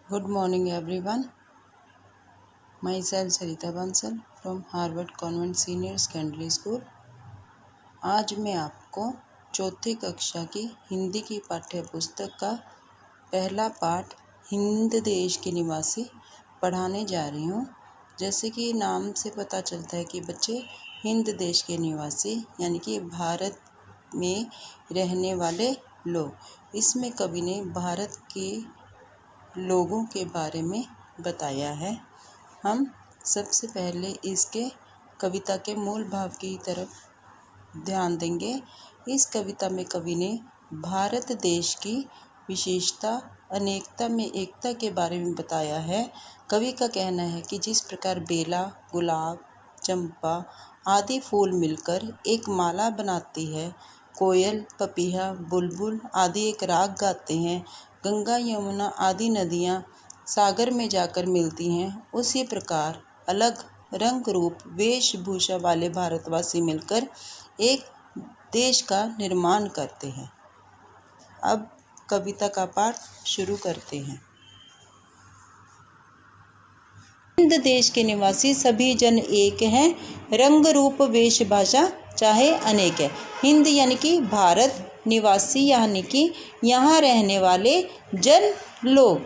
Good morning, everyone. Myself Sarita Bansal from Harvard Convent Senior Secondary School. आज मैं आपको चौथी कक्षा की हिंदी की पाठ्य पुस्तक का पहला पाठ हिंद देश के निवासी पढ़ाने जा रही हूँ। जैसे कि नाम से पता चलता है कि बच्चे हिंद देश के निवासी यानी कि भारत में रहने वाले लोग, इसमें कवि ने भारत के लोगों के बारे में बताया है। हम सबसे पहले इसके कविता के मूल भाव की तरफ ध्यान देंगे। इस कविता में कवि ने भारत देश की विशेषता, अनेकता में एकता के बारे में बताया है। कवि का कहना है कि जिस प्रकार बेला, गुलाब, चंपा आदि फूल मिलकर एक माला बनाती है, कोयल, पपीहा, बुलबुल आदि एक राग गाते हैं, गंगा, यमुना आदि नदियाँ सागर में जाकर मिलती हैं, उसी प्रकार अलग रंग रूप वेशभूषा वाले भारतवासी मिलकर एक देश का निर्माण करते हैं। अब कविता का पाठ शुरू करते हैं। हिंद देश के निवासी सभी जन एक हैं, रंग रूप वेशभाषा चाहे अनेक है। हिंद यानी कि भारत, निवासी यानी कि यहाँ रहने वाले जन लोग,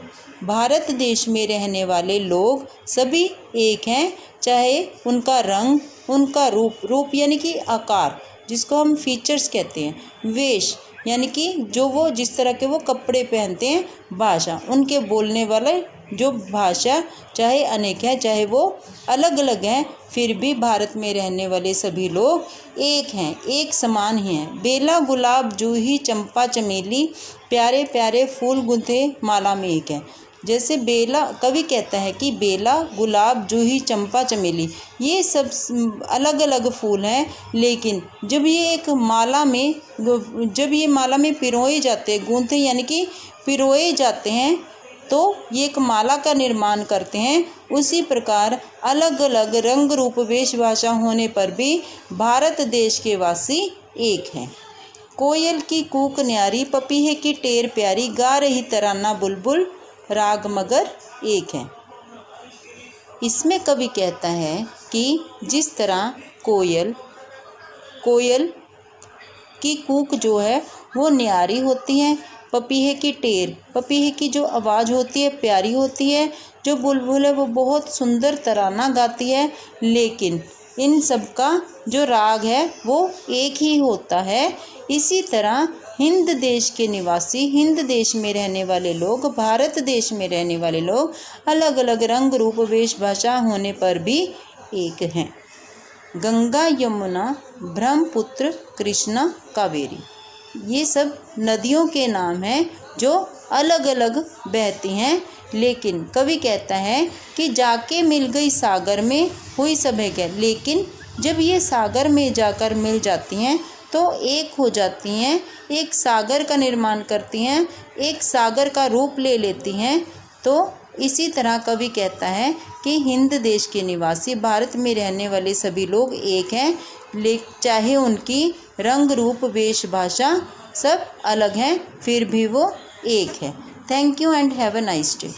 भारत देश में रहने वाले लोग सभी एक हैं, चाहे उनका रंग, उनका रूप यानी कि आकार जिसको हम फीचर्स कहते हैं, वेश यानी कि जो वो जिस तरह के वो कपड़े पहनते हैं, भाषा उनके बोलने वाले जो भाषा चाहे अनेक है, चाहे वो अलग अलग हैं, फिर भी भारत में रहने वाले सभी लोग एक हैं, एक समान ही हैं। बेला, गुलाब, जूही, चंपा, चमेली प्यारे प्यारे फूल गुंथे माला में एक हैं। जैसे बेला, कवि कहता है कि बेला, गुलाब, जूही, चंपा, चमेली ये सब अलग अलग फूल हैं, लेकिन जब ये माला में पिरोए जाते हैं, गूंथे यानी कि पिरोए जाते हैं, तो ये एक माला का निर्माण करते हैं। उसी प्रकार अलग अलग रंग रूप वेशभाषा होने पर भी भारत देश के वासी एक हैं। कोयल की कूक न्यारी, पपीहे की टेर प्यारी, गा रही तराना बुलबुल, राग मगर एक है। इसमें कवि कहता है कि जिस तरह कोयल की कूक जो है वो न्यारी होती है, पपीहे की जो आवाज़ होती है प्यारी होती है, जो बुलबुल है वो बहुत सुंदर तराना गाती है, लेकिन इन सब का जो राग है वो एक ही होता है। इसी तरह हिंद देश के निवासी, हिंद देश में रहने वाले लोग, भारत देश में रहने वाले लोग अलग अलग रंग रूप वेशभाषा होने पर भी एक हैं। गंगा, यमुना, ब्रह्मपुत्र, कृष्णा, कावेरी ये सब नदियों के नाम हैं जो अलग अलग बहती हैं, लेकिन कवि कहता है कि जाके मिल गई सागर में हुई सब एक है। लेकिन जब ये सागर में जाकर मिल जाती हैं तो एक हो जाती हैं, एक सागर का निर्माण करती हैं, एक सागर का रूप ले लेती हैं। तो इसी तरह कवि कहता है कि हिंद देश के निवासी, भारत में रहने वाले सभी लोग एक हैं, चाहे उनकी रंग रूप वेशभाषा सब अलग हैं, फिर भी वो एक है। Thank you and have a nice day.